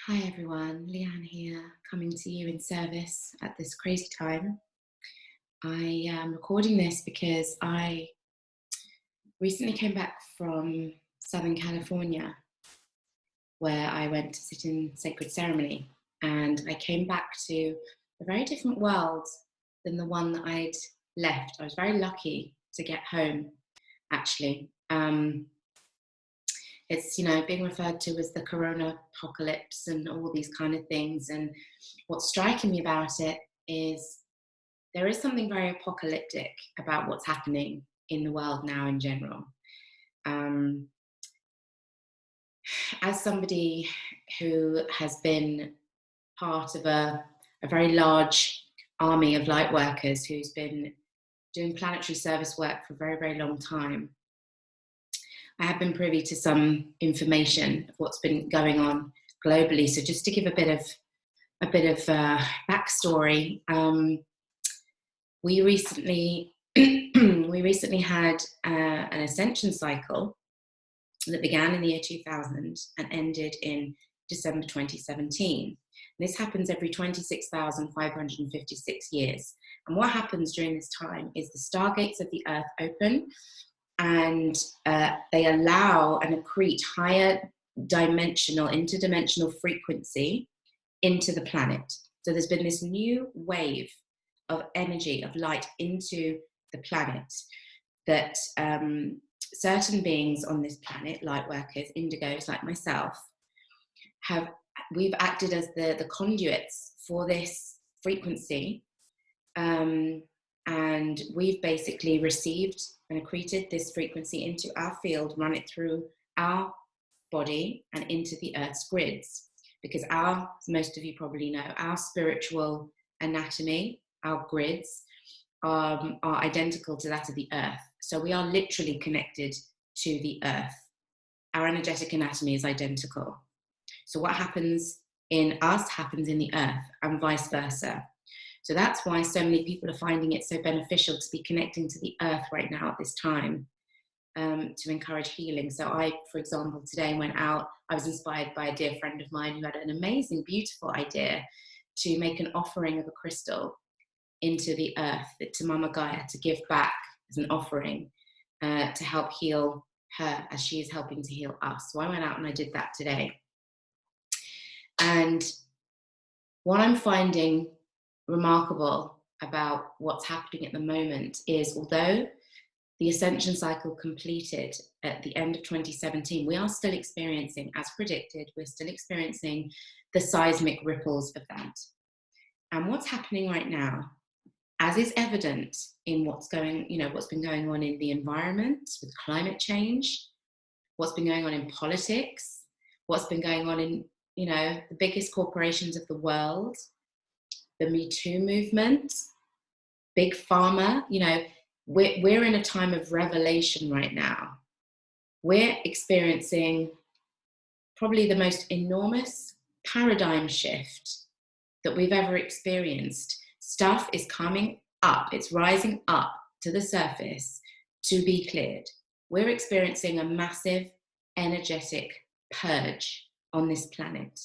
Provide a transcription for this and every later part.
Hi everyone, Leanne here, coming to you in service at this crazy time. I am recording this because I recently came back from Southern California, where I went to sit in sacred ceremony, and I came back to a very different world than the one that I'd left. I was very lucky to get home, actually. It's being referred to as the corona apocalypse and all these kind of things, and what's striking me about it is there is something very apocalyptic about what's happening in the world now in general. um, as somebody who has been part of a very large army of light workers who's been doing planetary service work for a very, very long time, I have been privy to some information of what's been going on globally. So just to give a bit of backstory, we recently we recently had an ascension cycle that began in the year 2000 and ended in December 2017. This happens every 26,556 years. And what happens during this time is the stargates of the Earth open, and they allow and accrete higher dimensional, interdimensional frequency into the planet. So there's been this new wave of energy, of light into the planet that certain beings on this planet, light workers, indigos like myself, we've acted as the conduits for this frequency. And we've basically received and accreted this frequency into our field, run it through our body and into the Earth's grids. Because as most of you probably know, our spiritual anatomy, our grids, are identical to that of the Earth. So we are literally connected to the Earth. Our energetic anatomy is identical. So what happens in us happens in the Earth, and vice versa. So that's why so many people are finding it so beneficial to be connecting to the Earth right now at this time, to encourage healing. So I, for example, today went out, I was inspired by a dear friend of mine who had an amazing, beautiful idea to make an offering of a crystal into the Earth, to Mama Gaia, to give back as an offering, to help heal her as she is helping to heal us. So I went out and I did that today. And what I'm finding remarkable about what's happening at the moment is, although the ascension cycle completed at the end of 2017, we are still experiencing, as predicted, we're still experiencing the seismic ripples of that. And what's happening right now, as is evident in what's been going on in the environment with climate change, what's been going on in politics, what's been going on in, the biggest corporations of the world, the Me Too movement, Big Pharma, we're in a time of revelation right now. We're experiencing probably the most enormous paradigm shift that we've ever experienced. Stuff is coming up, it's rising up to the surface to be cleared. We're experiencing a massive energetic purge on this planet.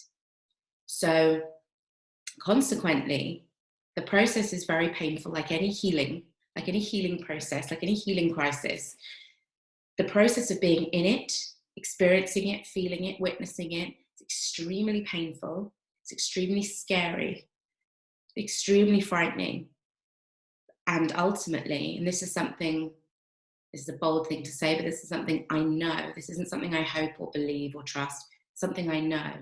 So consequently, the process is very painful, like any healing process, like any healing crisis. The process of being in it, experiencing it, feeling it, witnessing it, it's extremely painful, it's extremely scary, extremely frightening. And ultimately, and this is a bold thing to say, but this is something I know. This isn't something I hope or believe or trust, something I know.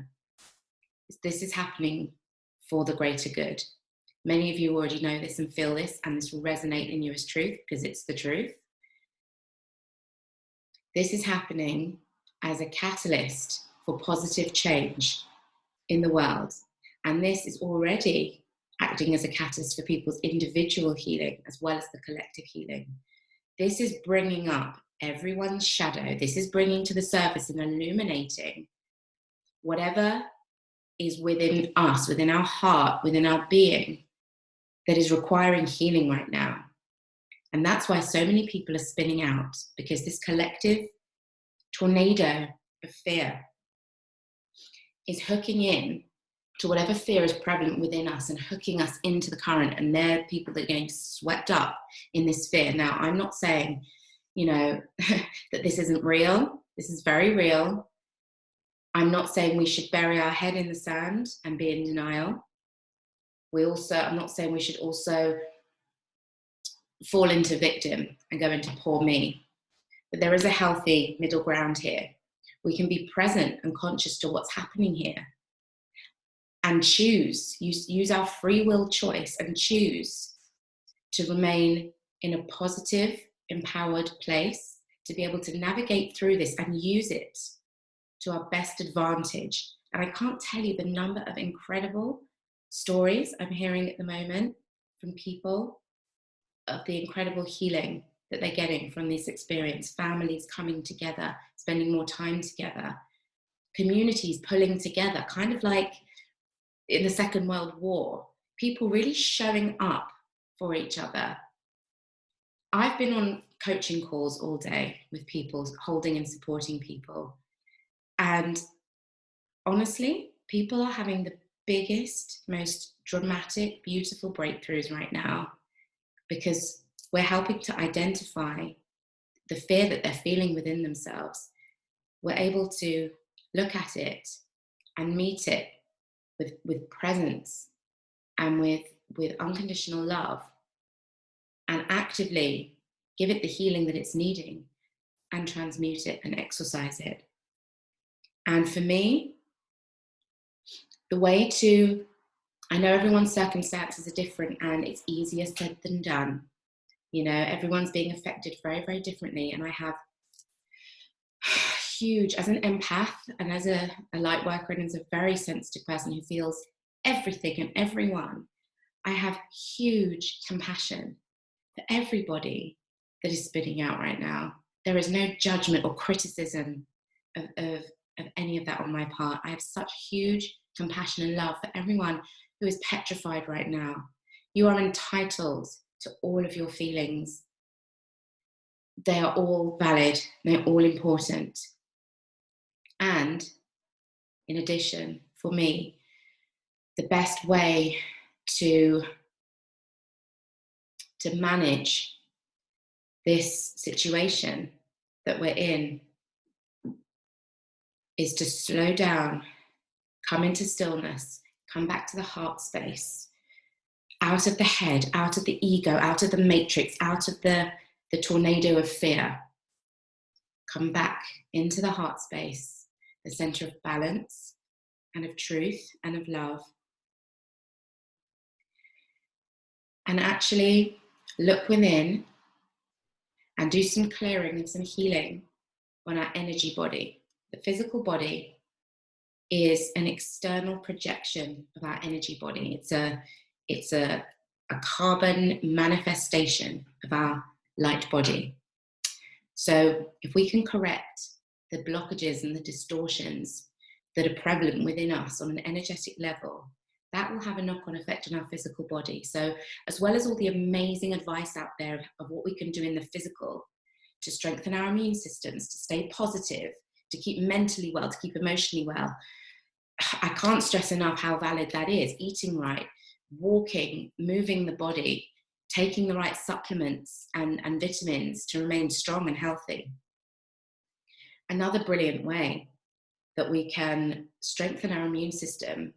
This is happening for the greater good. Many of you already know this and feel this, and this will resonate in you as truth because it's the truth. This is happening as a catalyst for positive change in the world. And this is already acting as a catalyst for people's individual healing as well as the collective healing. This is bringing up everyone's shadow. This is bringing to the surface and illuminating whatever is within us, within our heart, within our being, that is requiring healing right now. And that's why so many people are spinning out, because this collective tornado of fear is hooking in to whatever fear is prevalent within us and hooking us into the current. And they're people that are getting swept up in this fear. Now, I'm not saying, you know, that this isn't real. This is very real. I'm not saying we should bury our head in the sand and be in denial. I'm not saying we should also fall into victim and go into poor me. But there is a healthy middle ground here. We can be present and conscious to what's happening here and use our free will choice and choose to remain in a positive, empowered place to be able to navigate through this and use it to our best advantage. And I can't tell you the number of incredible stories I'm hearing at the moment from people of the incredible healing that they're getting from this experience, families coming together, spending more time together, communities pulling together, kind of like in the Second World War, people really showing up for each other. I've been on coaching calls all day with people, holding and supporting people. And honestly, people are having the biggest, most dramatic, beautiful breakthroughs right now because we're helping to identify the fear that they're feeling within themselves. We're able to look at it and meet it with presence and with unconditional love and actively give it the healing that it's needing and transmute it and exorcise it. And for me, the way to, I know everyone's circumstances are different and it's easier said than done. You know, everyone's being affected very, very differently. And I have huge, as an empath and as a light worker and as a very sensitive person who feels everything and everyone, I have huge compassion for everybody that is spitting out right now. There is no judgment or criticism of any of that on my part. I have such huge compassion and love for everyone who is petrified right now. You are entitled to all of your feelings. They are all valid, they're all important. And in addition, for me, the best way to manage this situation that we're in is to slow down, come into stillness, come back to the heart space, out of the head, out of the ego, out of the matrix, out of the tornado of fear. Come back into the heart space, the center of balance and of truth and of love. And actually look within and do some clearing and some healing on our energy body. The physical body is an external projection of our energy body. It's a carbon manifestation of our light body. So if we can correct the blockages and the distortions that are prevalent within us on an energetic level, that will have a knock-on effect on our physical body. So as well as all the amazing advice out there of what we can do in the physical to strengthen our immune systems, to stay positive, to keep mentally well, to keep emotionally well, I can't stress enough how valid that is. Eating right, walking, moving the body, taking the right supplements and vitamins to remain strong and healthy. Another brilliant way that we can strengthen our immune system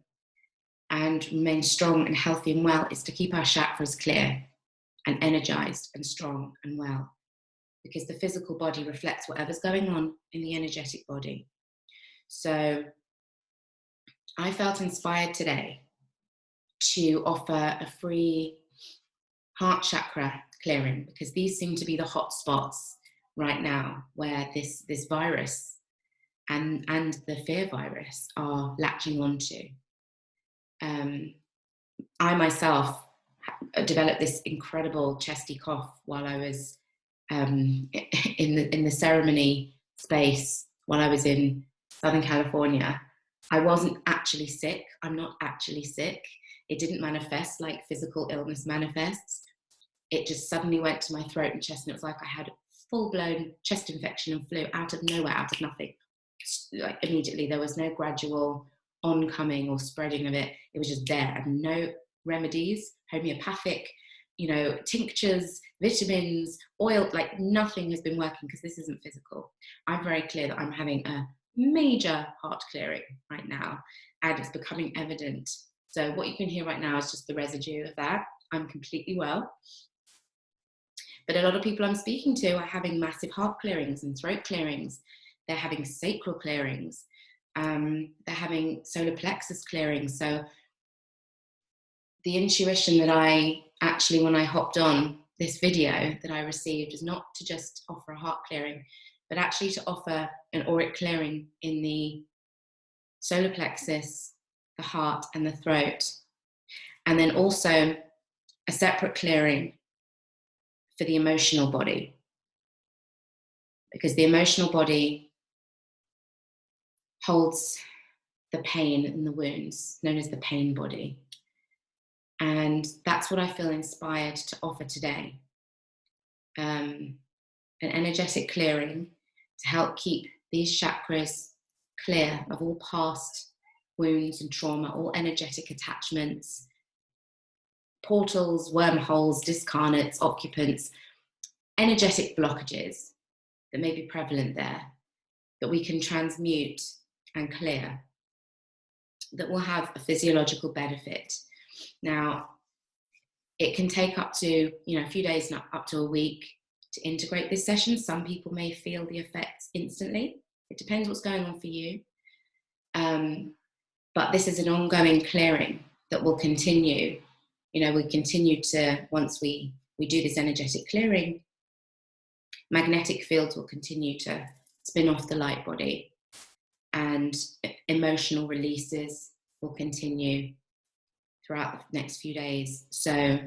and remain strong and healthy and well is to keep our chakras clear and energized and strong and well, because the physical body reflects whatever's going on in the energetic body. So I felt inspired today to offer a free heart chakra clearing, because these seem to be the hot spots right now where this virus and the fear virus are latching onto. I myself developed this incredible chesty cough while I was in the ceremony space while I was in Southern California. I wasn't actually sick. I'm not actually sick. It didn't manifest like physical illness manifests. It just suddenly went to my throat and chest, and it was like I had full-blown chest infection and flu out of nowhere, out of nothing. Like immediately, there was no gradual oncoming or spreading of it. It was just there, and no remedies, homeopathic, tinctures, vitamins, oil, like nothing has been working because this isn't physical. I'm very clear that I'm having a major heart clearing right now, and it's becoming evident. So what you can hear right now is just the residue of that. I'm completely well. But a lot of people I'm speaking to are having massive heart clearings and throat clearings. They're having sacral clearings. They're having solar plexus clearings. So the intuition that I actually, when I hopped on this video that I received, is not to just offer a heart clearing, but actually to offer an auric clearing in the solar plexus, the heart, and the throat. And then also a separate clearing for the emotional body. Because the emotional body holds the pain and the wounds, known as the pain body. And that's what I feel inspired to offer today. An energetic clearing to help keep these chakras clear of all past wounds and trauma, all energetic attachments, portals, wormholes, discarnates, occupants, energetic blockages that may be prevalent there, that we can transmute and clear, that will have a physiological benefit. Now, it can take up to a few days, not up to a week, to integrate this session. Some people may feel the effects instantly. It depends what's going on for you. But this is an ongoing clearing that will continue. We continue to, once we do this energetic clearing, magnetic fields will continue to spin off the light body, and emotional releases will continue throughout the next few days. So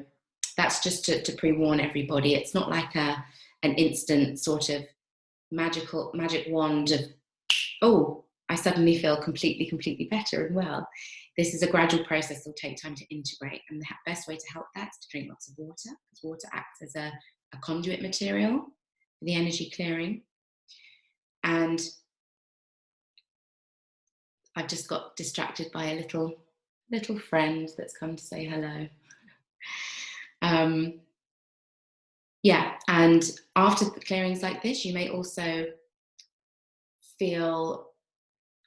that's just to pre-warn everybody. It's not like an instant sort of magic wand of, oh, I suddenly feel completely better and well. This is a gradual process that will take time to integrate. And the best way to help that is to drink lots of water, because water acts as a conduit material for the energy clearing. And I've just got distracted by a little friend that's come to say hello. Yeah, and after clearings like this, you may also feel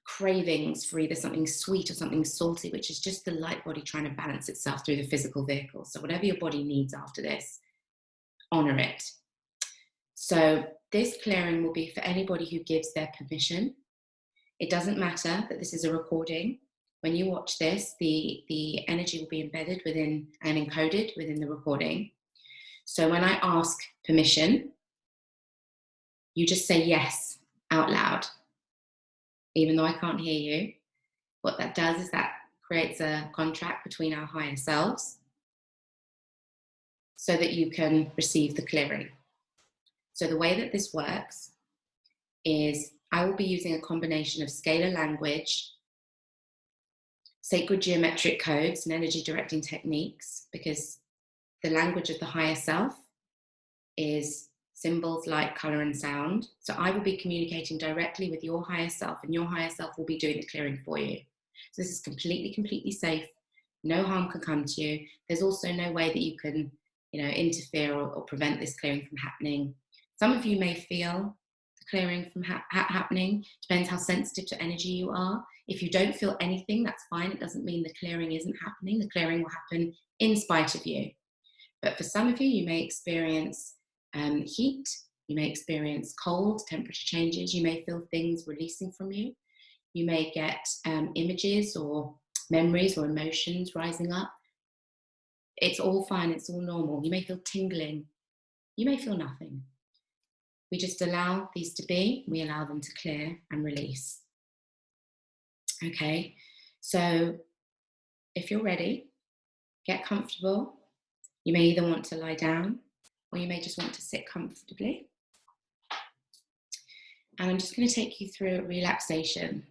cravings for either something sweet or something salty, which is just the light body trying to balance itself through the physical vehicle. So whatever your body needs after this, honor it. So this clearing will be for anybody who gives their permission. It doesn't matter that this is a recording. When you watch this, the energy will be embedded within and encoded within the recording. So when I ask permission, you just say yes out loud. Even though I can't hear you, what that does is that creates a contract between our higher selves so that you can receive the clearing. So the way that this works is I will be using a combination of scalar language, sacred geometric codes, and energy directing techniques, because the language of the higher self is symbols, light, color, and sound. So I will be communicating directly with your higher self, and your higher self will be doing the clearing for you. So this is completely safe. No harm can come to you. There's also no way that you can, interfere or prevent this clearing from happening. Some of you may feel the clearing from happening. Depends how sensitive to energy you are. If you don't feel anything, that's fine. It doesn't mean the clearing isn't happening. The clearing will happen in spite of you. But for some of you, you may experience heat, you may experience cold, temperature changes, you may feel things releasing from you, you may get images or memories or emotions rising up. It's all fine, it's all normal. You may feel tingling, you may feel nothing. We just allow these to be, we allow them to clear and release. Okay, so if you're ready, get comfortable. You may either want to lie down, or you may just want to sit comfortably. And I'm just going to take you through a relaxation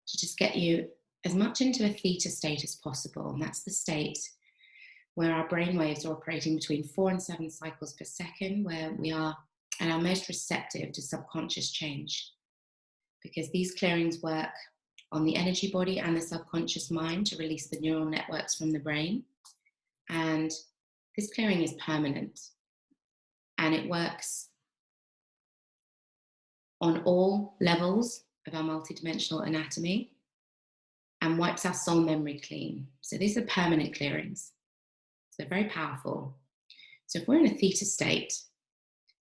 to just get you as much into a theta state as possible. And that's the state where our brain waves are operating between 4 and 7 cycles per second, where we are at our most receptive to subconscious change. Because these clearings work on the energy body and the subconscious mind to release the neural networks from the brain. And this clearing is permanent, and it works on all levels of our multidimensional anatomy and wipes our soul memory clean. So these are permanent clearings. So very powerful. So if we're in a theta state,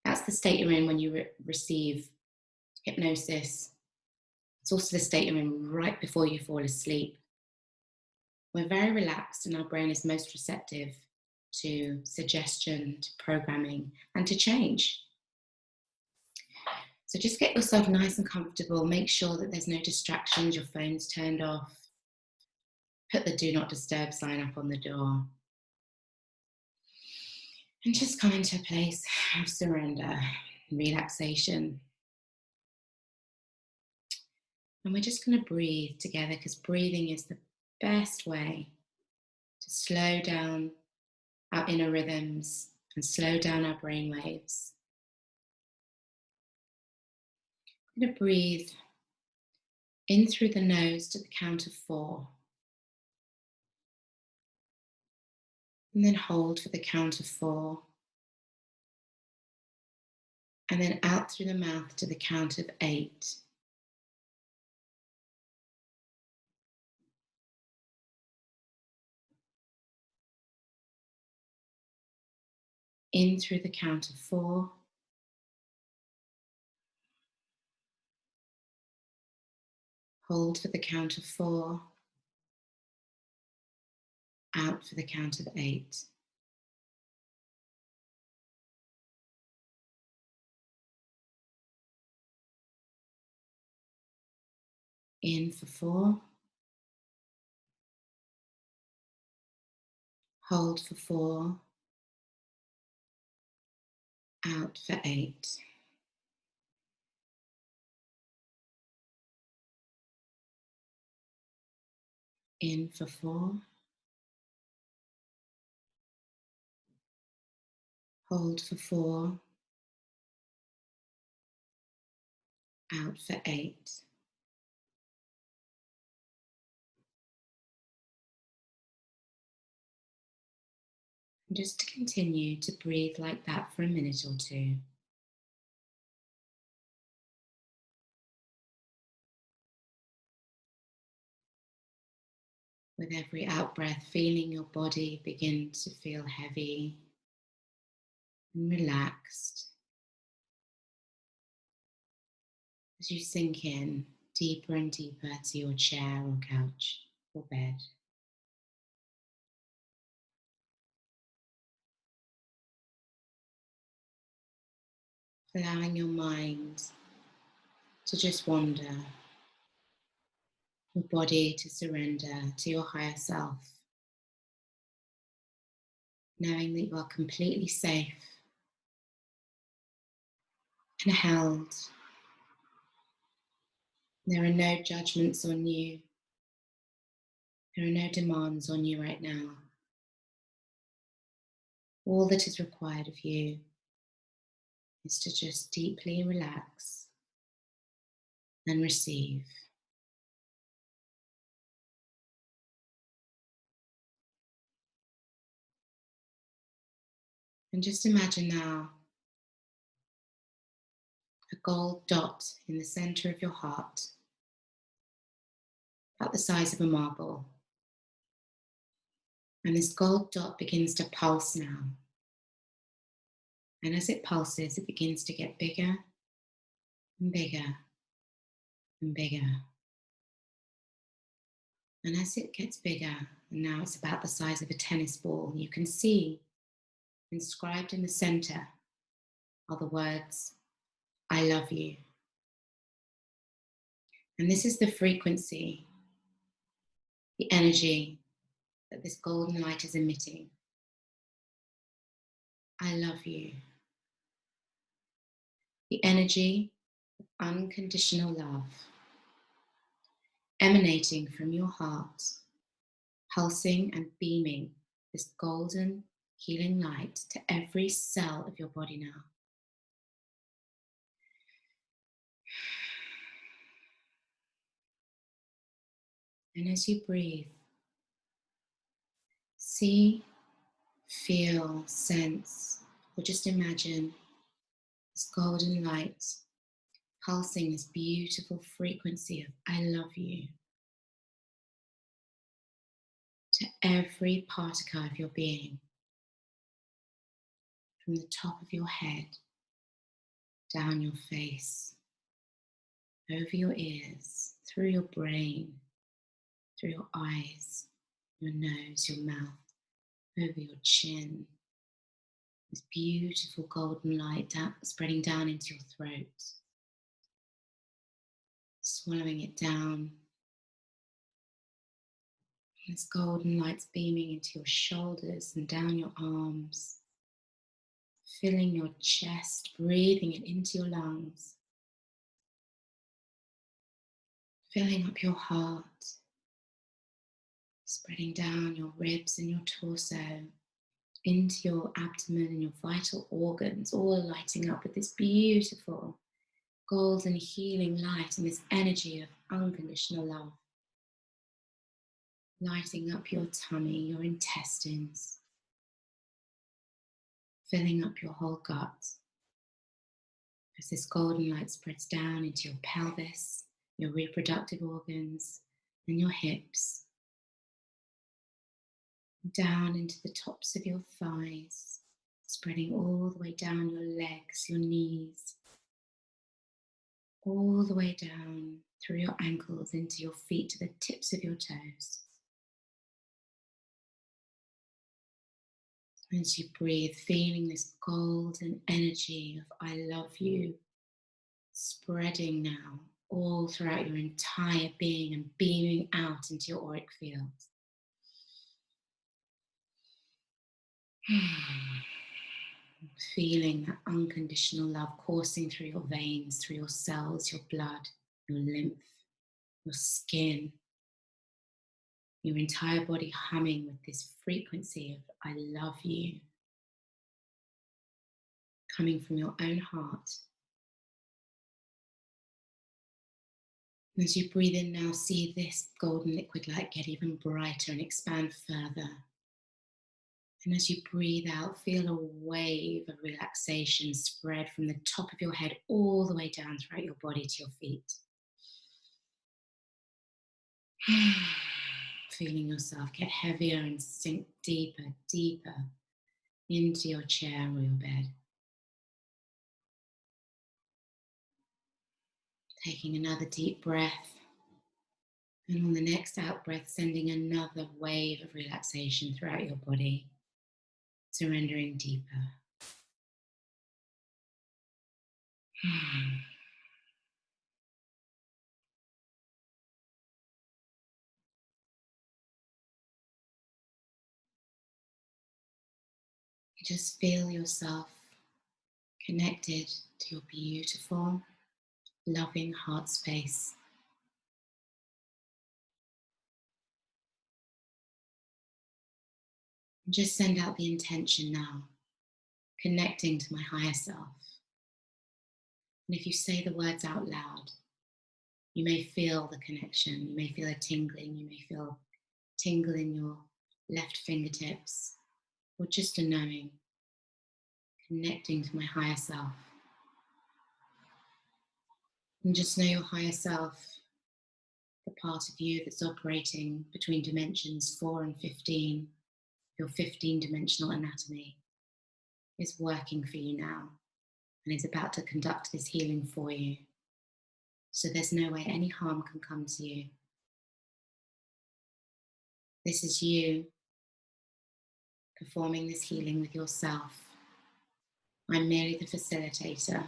that's the state you're in when you receive hypnosis. It's also the state you're in right before you fall asleep. We're very relaxed and our brain is most receptive to suggestion, to programming, and to change. So just get yourself nice and comfortable. Make sure that there's no distractions, your phone's turned off. Put the do not disturb sign up on the door. And just come into a place of surrender, relaxation. And we're just going to breathe together, because breathing is the best way to slow down our inner rhythms and slow down our brain waves. I'm going to breathe in through the nose to the count of 4. And then hold for the count of 4. And then out through the mouth to the count of 8. In through the count of 4. Hold for the count of 4. Out for the count of 8. In for 4. Hold for 4. Out for 8. In for 4. Hold for 4. Out for 8. And just to continue to breathe like that for a minute or two. With every out-breath, feeling your body begin to feel heavy and relaxed as you sink in deeper and deeper to your chair or couch or bed. Allowing your mind to just wander, your body to surrender to your higher self, knowing that you are completely safe and held. There are no judgments on you. There are no demands on you right now. All that is required of you is to just deeply relax and receive. And just imagine now a gold dot in the center of your heart, about the size of a marble. And this gold dot begins to pulse now. And as it pulses, it begins to get bigger and bigger and bigger. And as it gets bigger, and now it's about the size of a tennis ball, you can see inscribed in the center are the words, I love you. And this is the frequency, the energy that this golden light is emitting. I love you. The energy of unconditional love emanating from your heart, pulsing and beaming this golden healing light to every cell of your body now. And as you breathe, see, feel, sense, or just imagine this golden light pulsing this beautiful frequency of I love you to every particle of your being, from the top of your head, down your face, over your ears, through your brain, through your eyes, your nose, your mouth, over your chin. This beautiful golden light spreading down into your throat, swallowing it down. This golden light's beaming into your shoulders and down your arms, filling your chest, breathing it into your lungs, filling up your heart, spreading down your ribs and your torso, into your abdomen and your vital organs, all lighting up with this beautiful golden healing light and this energy of unconditional love. Lighting up your tummy, your intestines, filling up your whole gut. As this golden light spreads down into your pelvis, your reproductive organs, and your hips, down into the tops of your thighs, spreading all the way down your legs, your knees, all the way down through your ankles into your feet to the tips of your toes. As you breathe, feeling this golden energy of I love you spreading now all throughout your entire being and beaming out into your auric field. Feeling that unconditional love coursing through your veins, through your cells, your blood, your lymph, your skin, your entire body humming with this frequency of I love you, coming from your own heart. And as you breathe in now, see this golden liquid light get even brighter and expand further. And as you breathe out, feel a wave of relaxation spread from the top of your head all the way down throughout your body to your feet. Feeling yourself get heavier and sink deeper, deeper into your chair or your bed. Taking another deep breath. And on the next out breath, sending another wave of relaxation throughout your body, surrendering deeper. Just feel yourself connected to your beautiful, loving heart space. And just send out the intention now, connecting to my higher self. And if you say the words out loud, you may feel the connection, you may feel a tingling, you may feel tingle in your left fingertips, or just a knowing, connecting to my higher self. And just know your higher self, the part of you that's operating between dimensions 4 and 15, your 15-dimensional anatomy, is working for you now and is about to conduct this healing for you. So there's no way any harm can come to you. This is you performing this healing with yourself. I'm merely the facilitator.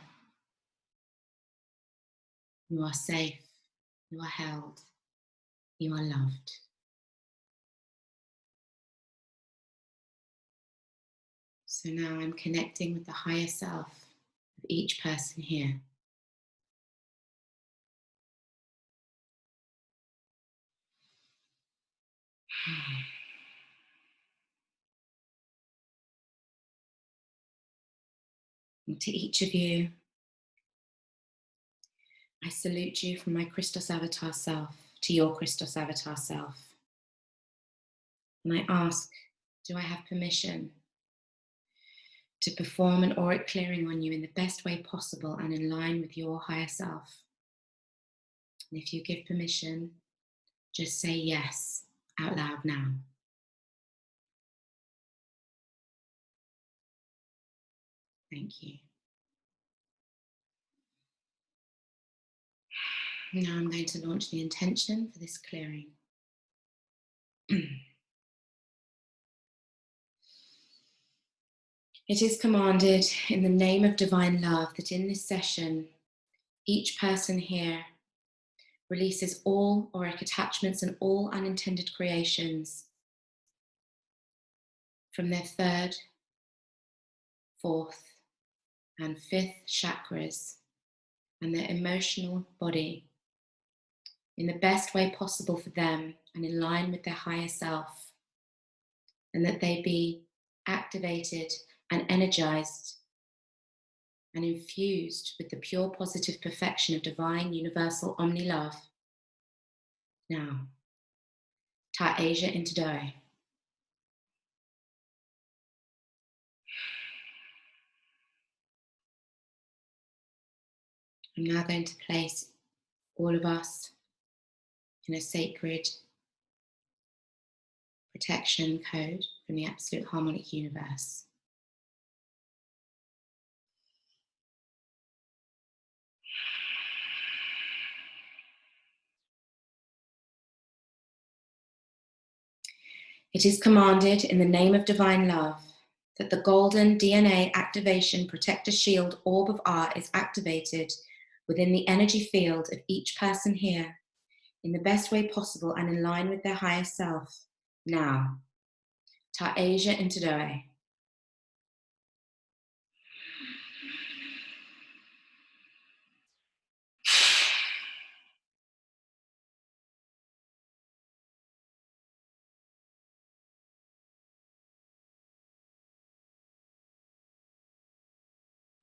You are safe, you are held, you are loved. So now I'm connecting with the higher self of each person here. And to each of you, I salute you from my Christos avatar self, to your Christos avatar self. And I ask, do I have permission to perform an auric clearing on you in the best way possible and in line with your higher self? And if you give permission, just say yes out loud now. Thank you. Now I'm going to launch the intention for this clearing. It is commanded in the name of divine love that in this session, each person here releases all auric attachments and all unintended creations from their third, fourth, and fifth chakras and their emotional body in the best way possible for them and in line with their higher self, and that they be activated and energized and infused with the pure positive perfection of divine universal omni love. Now, Ta Asia into Doi. I'm now going to place all of us in a sacred protection code from the absolute harmonic universe. It is commanded in the name of divine love that the golden DNA activation protector shield orb of art is activated within the energy field of each person here in the best way possible and in line with their higher self. Now, Ta Asia into Doi.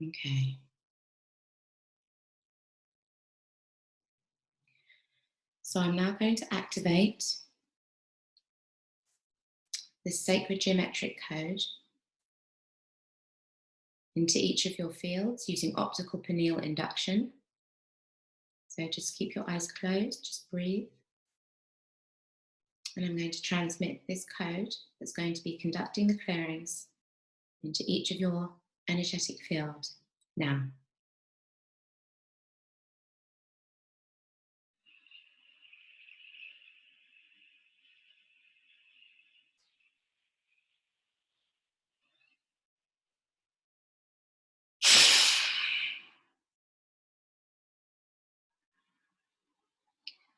Okay. So I'm now going to activate this sacred geometric code into each of your fields using optical pineal induction. So just keep your eyes closed, just breathe. And I'm going to transmit this code that's going to be conducting the clearings into each of your energetic field now.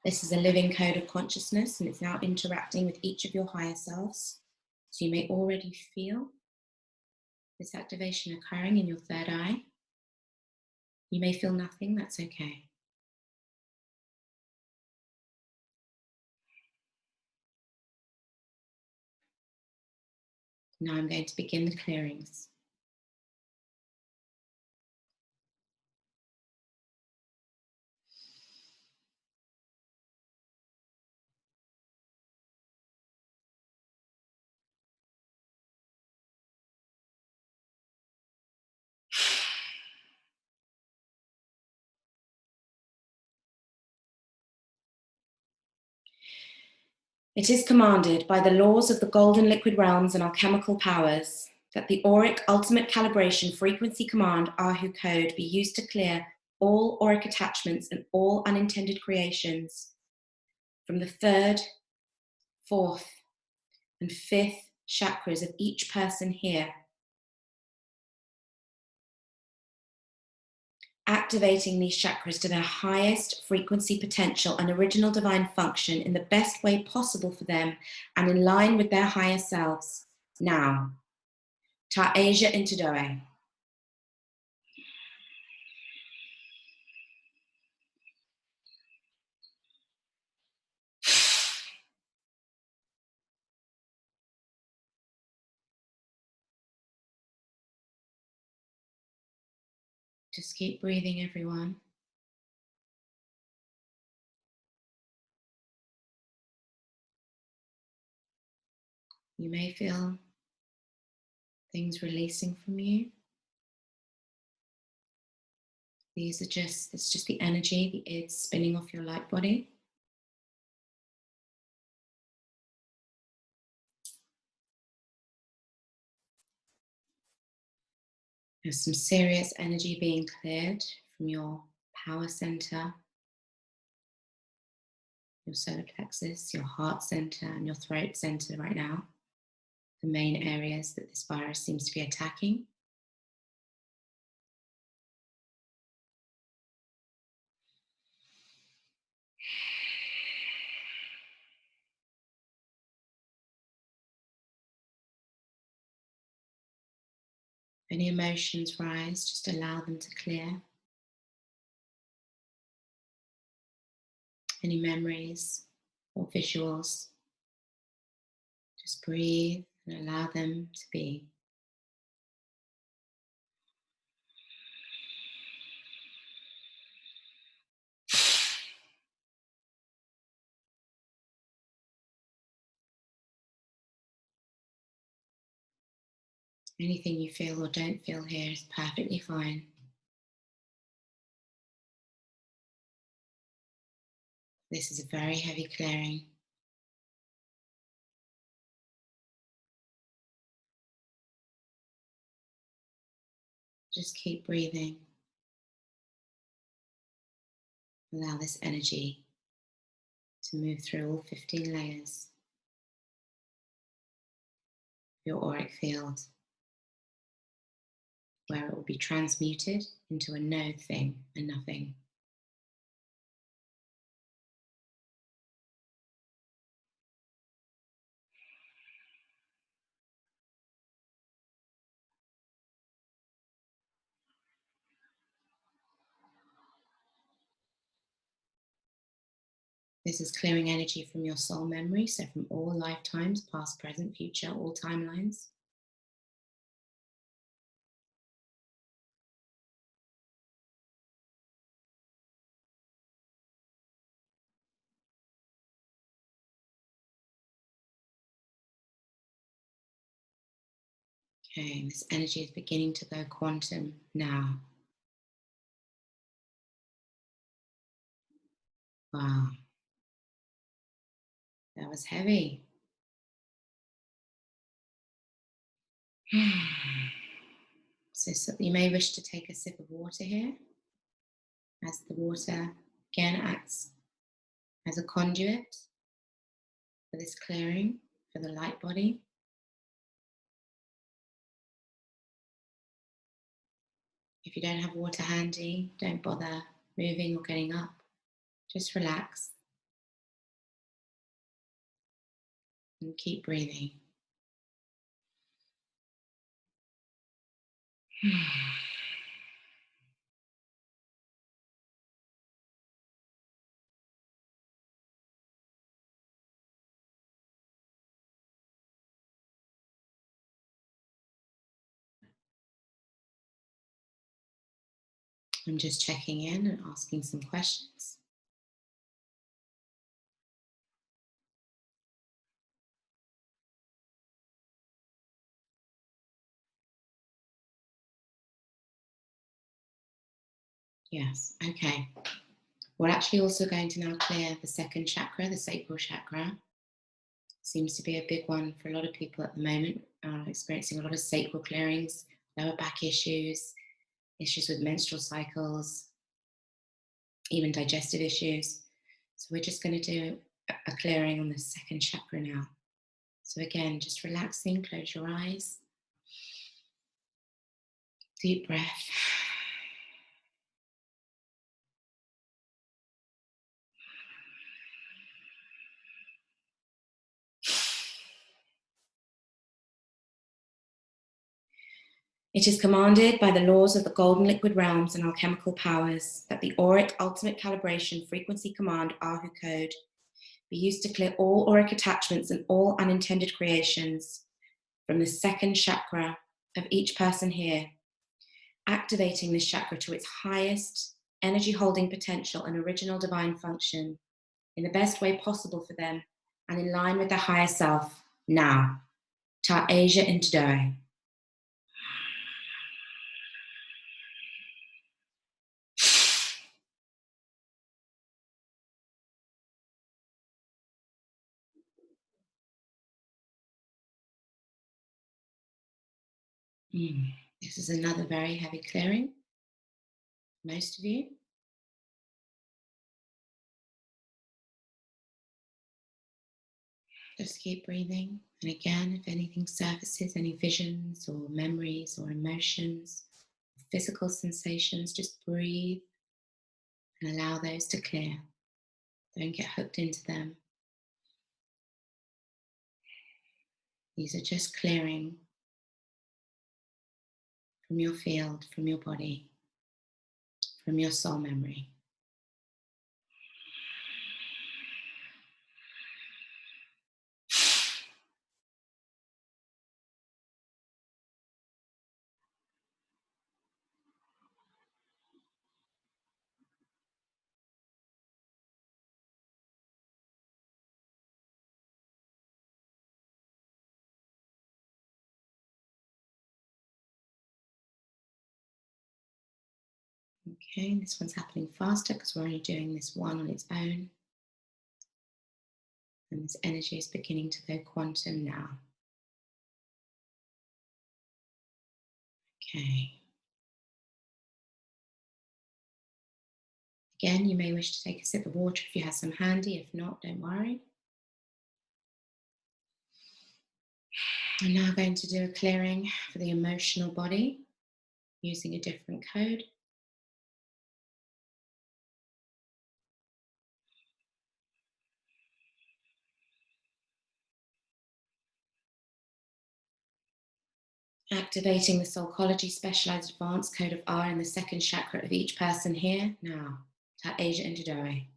This is a living code of consciousness and it's now interacting with each of your higher selves. So you may already feel this activation occurring in your third eye. You may feel nothing, that's okay. Now I'm going to begin the clearings. It is commanded by the laws of the golden liquid realms and alchemical powers that the auric ultimate calibration frequency command Ahu code be used to clear all auric attachments and all unintended creations from the third, fourth, and fifth chakras of each person here, activating these chakras to their highest frequency potential and original divine function in the best way possible for them and in line with their higher selves. Now, Ta Asia into Doi. Just keep breathing, everyone. You may feel things releasing from you. It's just the energy, the id spinning off your light body. There's some serious energy being cleared from your power center, your solar plexus, your heart center, and your throat center right now. The main areas that this virus seems to be attacking. Any emotions rise, just allow them to clear. Any memories or visuals, just breathe and allow them to be. Anything you feel or don't feel here is perfectly fine. This is a very heavy clearing. Just keep breathing. Allow this energy to move through all 15 layers of your auric field, where it will be transmuted into a no thing, a nothing. This is clearing energy from your soul memory, so from all lifetimes, past, present, future, all timelines. Okay, this energy is beginning to go quantum now. Wow, that was heavy. So you may wish to take a sip of water here, as the water again acts as a conduit for this clearing, for the light body. If you don't have water handy, don't bother moving or getting up. Just relax and keep breathing. I'm just checking in and asking some questions. Yes, okay. We're actually also going to now clear the second chakra, the sacral chakra. Seems to be a big one for a lot of people at the moment, experiencing a lot of sacral clearings, lower back issues, issues with menstrual cycles, even digestive issues. So we're just going to do a clearing on the second chakra now. So again, just relaxing, close your eyes. Deep breath. It is commanded by the laws of the golden liquid realms and alchemical powers that the auric ultimate calibration frequency command Ahu code be used to clear all auric attachments and all unintended creations from the second chakra of each person here, activating this chakra to its highest energy holding potential and original divine function in the best way possible for them and in line with their higher self now. Ta Asia Interdoi. This is another very heavy clearing. Most of you. Just keep breathing. And again, if anything surfaces, any visions or memories or emotions, physical sensations, just breathe and allow those to clear. Don't get hooked into them. These are just clearing from your field, from your body, from your soul memory. Okay, this one's happening faster because we're only doing this one on its own. And this energy is beginning to go quantum now. Okay. Again, you may wish to take a sip of water if you have some handy. If not, don't worry. I'm now going to do a clearing for the emotional body using a different code. Activating the Soulcology Specialized Advanced Code of R in the second chakra of each person here. Now, Ta Asia Interdoi.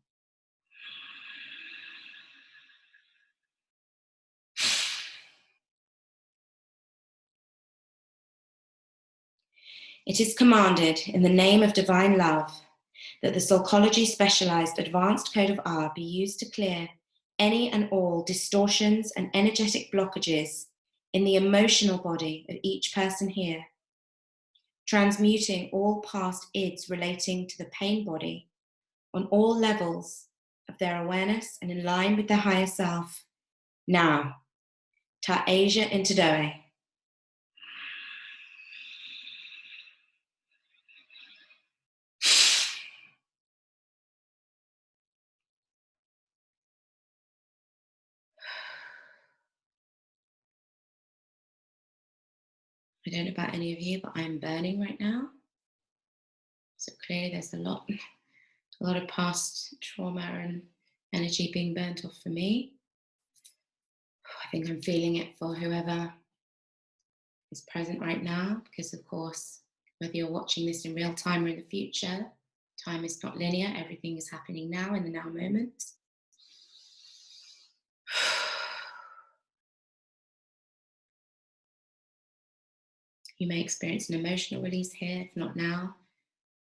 It is commanded in the name of divine love that the Soulcology Specialized Advanced Code of R be used to clear any and all distortions and energetic blockages in the emotional body of each person here, transmuting all past ids relating to the pain body on all levels of their awareness and in line with their higher self. Now, Ta Asia Interdoi. I don't know about any of you, but I'm burning right now. So clearly there's a lot of past trauma and energy being burnt off for me. I think I'm feeling it for whoever is present right now, because of course, whether you're watching this in real time or in the future, time is not linear. Everything is happening now in the now moment. You may experience an emotional release here. If not now,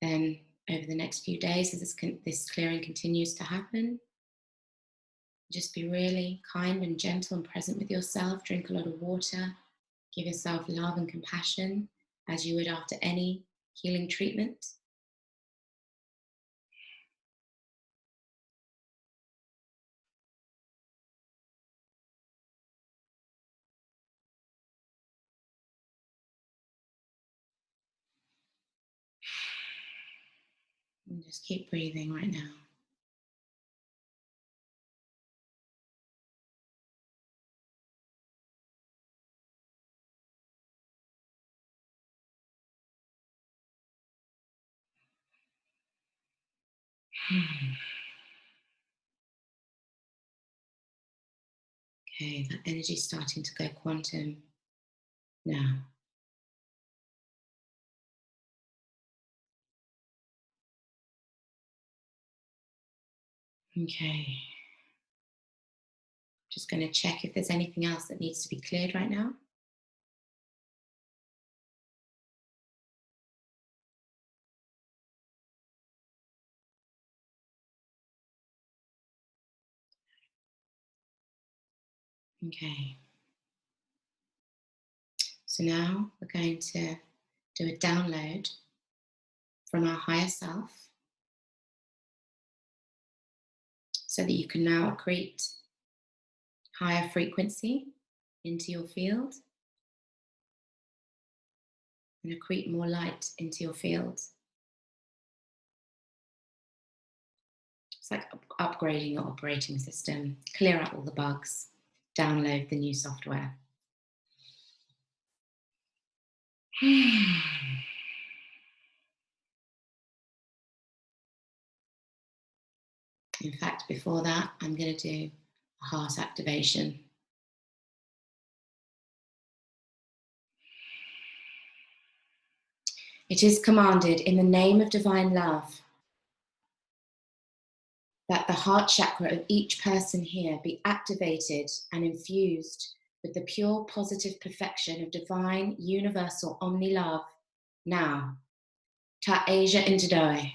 then over the next few days as this clearing continues to happen. Just be really kind and gentle and present with yourself. Drink a lot of water. Give yourself love and compassion as you would after any healing treatment. And just keep breathing right now. Okay, that energy is starting to go quantum now. Okay. Just going to check if there's anything else that needs to be cleared right now. Okay. So now we're going to do a download from our higher self so that you can now accrete higher frequency into your field and accrete more light into your field. It's like upgrading your operating system, clear out all the bugs, download the new software. In fact, before that, I'm going to do a heart activation. It is commanded in the name of divine love that the heart chakra of each person here be activated and infused with the pure positive perfection of divine universal omni love now. Ta Asia Intidoi.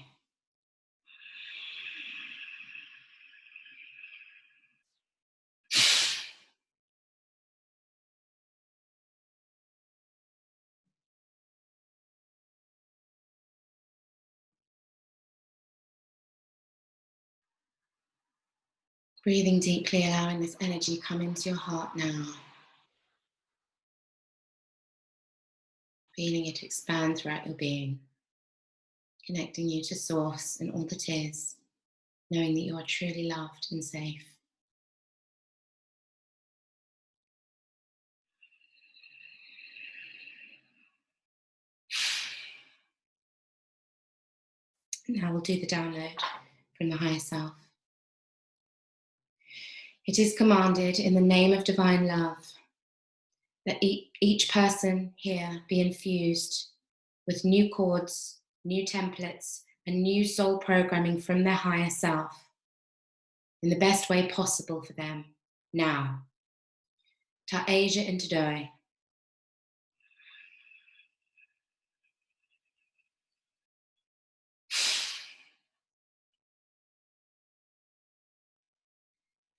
Breathing deeply, allowing this energy come into your heart now. Feeling it expand throughout your being, connecting you to Source and all that is, knowing that you are truly loved and safe. Now we'll do the download from the higher self. It is commanded in the name of divine love that each person here be infused with new chords, new templates, and new soul programming from their higher self in the best way possible for them now. Ta Asia Intidoi.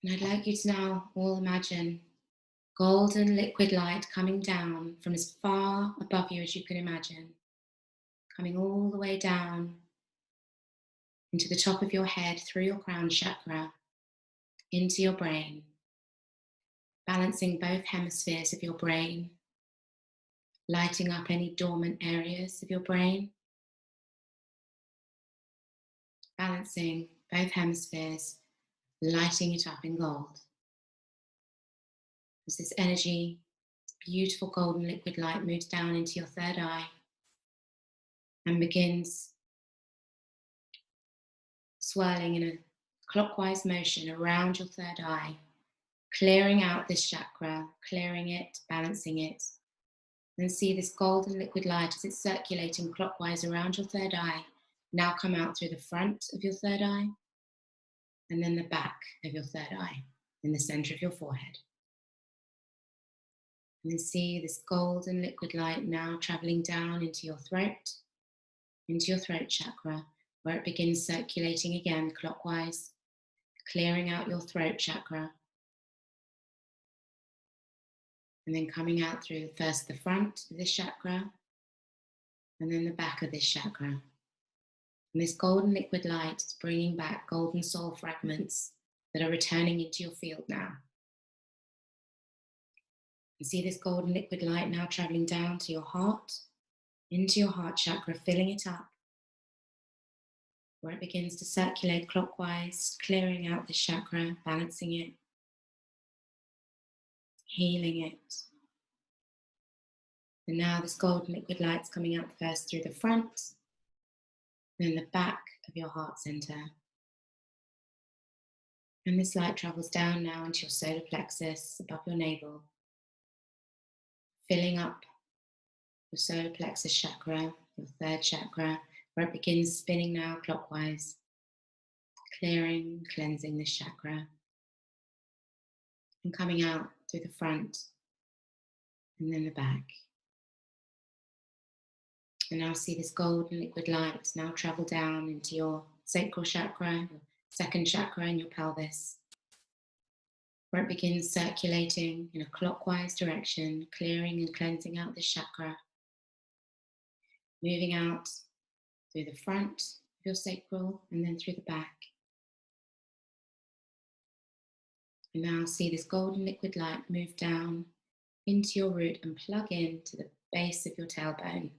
And I'd like you to now all imagine golden liquid light coming down from as far above you as you can imagine, coming all the way down into the top of your head, through your crown chakra, into your brain, balancing both hemispheres of your brain, lighting up any dormant areas of your brain, balancing both hemispheres, lighting it up in gold. As this energy, beautiful golden liquid light moves down into your third eye and begins swirling in a clockwise motion around your third eye, clearing out this chakra, clearing it, balancing it. Then see this golden liquid light as it's circulating clockwise around your third eye, now come out through the front of your third eye, and then the back of your third eye, in the center of your forehead. And then see this golden liquid light now traveling down into your throat chakra, where it begins circulating again clockwise, clearing out your throat chakra, and then coming out through first the front of this chakra, and then the back of this chakra. And this golden liquid light is bringing back golden soul fragments that are returning into your field now. You see this golden liquid light now traveling down to your heart, into your heart chakra, filling it up, where it begins to circulate clockwise, clearing out this chakra, balancing it, healing it. And now this golden liquid light's coming out first through the front, then the back of your heart center. And this light travels down now into your solar plexus, above your navel, filling up your solar plexus chakra, your third chakra, where it begins spinning now clockwise, clearing, cleansing this chakra, and coming out through the front and then the back. And now see this golden liquid light now travel down into your sacral chakra, your second chakra, and your pelvis, where it begins circulating in a clockwise direction, clearing and cleansing out this chakra, moving out through the front of your sacral and then through the back. And now see this golden liquid light move down into your root and plug in to the base of your tailbone.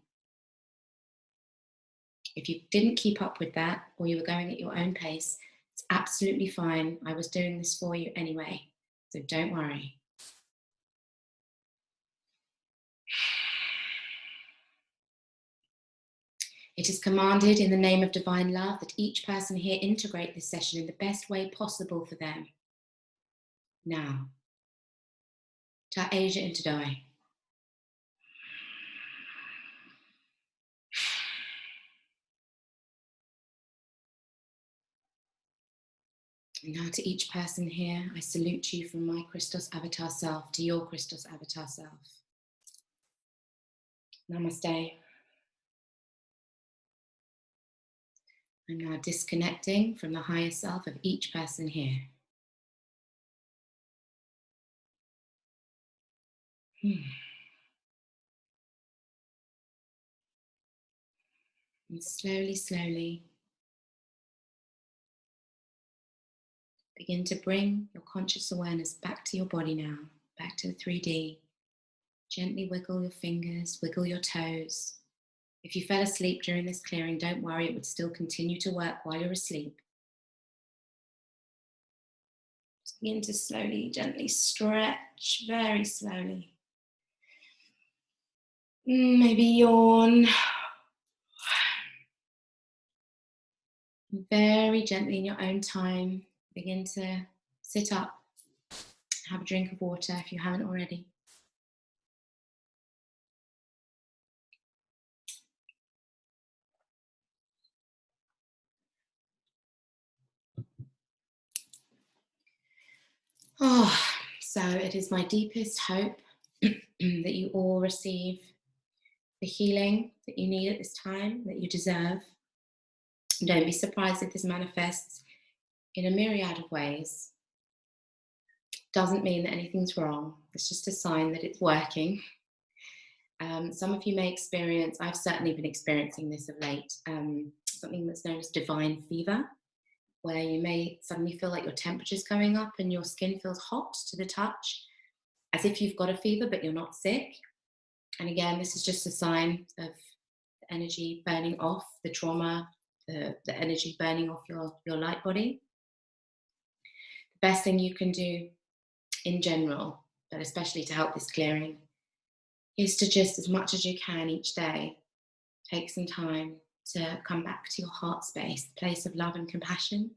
If you didn't keep up with that or you were going at your own pace, it's absolutely fine. I was doing this for you anyway, so don't worry. It is commanded in the name of divine love that each person here integrate this session in the best way possible for them. Now, Ta Asia into Dai. And now to each person here, I salute you from my Christos Avatar self to your Christos Avatar self. Namaste. I'm now disconnecting from the higher self of each person here. And slowly, slowly, begin to bring your conscious awareness back to your body now, back to the 3D. Gently wiggle your fingers, wiggle your toes. If you fell asleep during this clearing, don't worry, it would still continue to work while you're asleep. Just begin to slowly, gently stretch, very slowly. Maybe yawn. Very gently in your own time, begin to sit up, have a drink of water if you haven't already. Oh, so it is my deepest hope that you all receive the healing that you need at this time, that you deserve. Don't be surprised if this manifests in a myriad of ways. Doesn't mean that anything's wrong. It's just a sign that it's working. Some of you may experience, I've certainly been experiencing this of late, something that's known as divine fever, where you may suddenly feel like your temperature's going up and your skin feels hot to the touch, as if you've got a fever but you're not sick. And again, this is just a sign of the energy burning off, the trauma, the energy burning off your light body. The best thing you can do in general, but especially to help this clearing, is to just, as much as you can each day, take some time to come back to your heart space, place of love and compassion.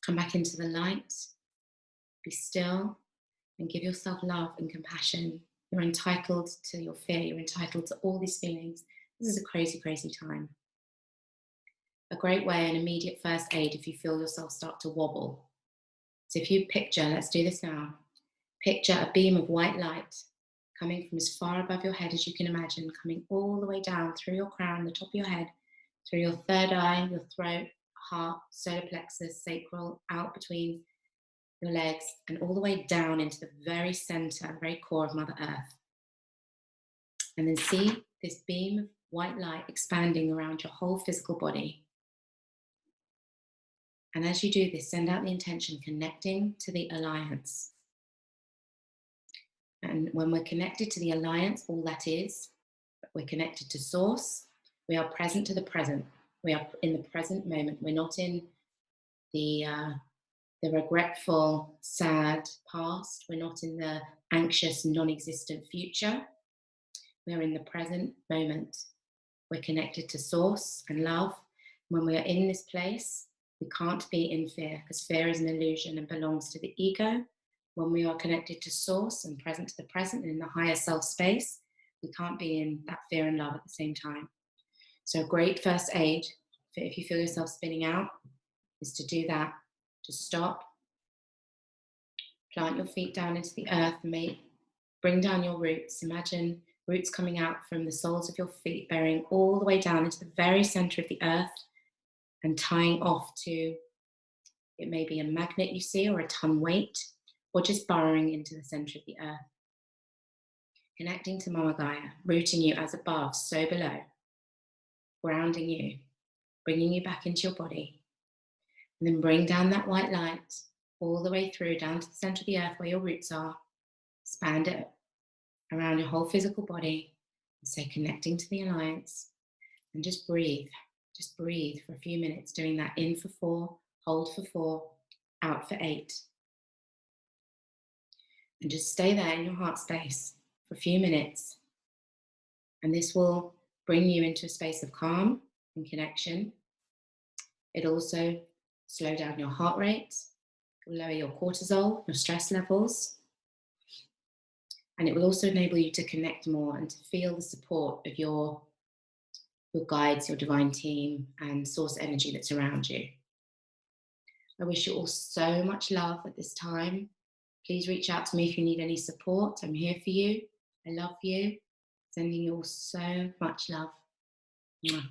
Come back into the light, be still, and give yourself love and compassion. You're entitled to your fear, you're entitled to all these feelings. This is a crazy, crazy time. A great way, an immediate first aid if you feel yourself start to wobble. So if you picture, let's do this now, picture a beam of white light coming from as far above your head as you can imagine, coming all the way down through your crown, the top of your head, through your third eye, your throat, heart, solar plexus, sacral, out between your legs, and all the way down into the very center, very core of Mother Earth. And then see this beam of white light expanding around your whole physical body. And as you do this, send out the intention, connecting to the alliance. And when we're connected to the alliance, all that is, we're connected to source. We are present to the present. We are in the present moment. We're not in the regretful, sad past. We're not in the anxious, non-existent future. We're in the present moment. We're connected to source and love. When we are in this place, we can't be in fear, because fear is an illusion and belongs to the ego. When we are connected to source and present to the present and in the higher self space, we can't be in that fear and love at the same time. So a great first aid for if you feel yourself spinning out is to do that. Just stop, plant your feet down into the earth, bring down your roots. Imagine roots coming out from the soles of your feet, bearing all the way down into the very center of the earth and tying off to It may be a magnet you see or a ton weight, or just burrowing into the center of the earth. Connecting to Mama Gaia, rooting you as above, so below, grounding you, bringing you back into your body. And then bring down that white light all the way through, down to the center of the earth where your roots are. Expand it around your whole physical body. And say, connecting to the alliance. And just breathe. Just breathe for a few minutes, doing that in for 4, hold for 4, out for 8. And just stay there in your heart space for a few minutes. And this will bring you into a space of calm and connection. It also slow down your heart rate, it will lower your cortisol, your stress levels. And it will also enable you to connect more and to feel the support of your guides, your divine team, and source energy that's around you. I wish you all so much love at this time. Please reach out to me if you need any support. I'm here for you. I love you. Sending you all so much love. Mwah.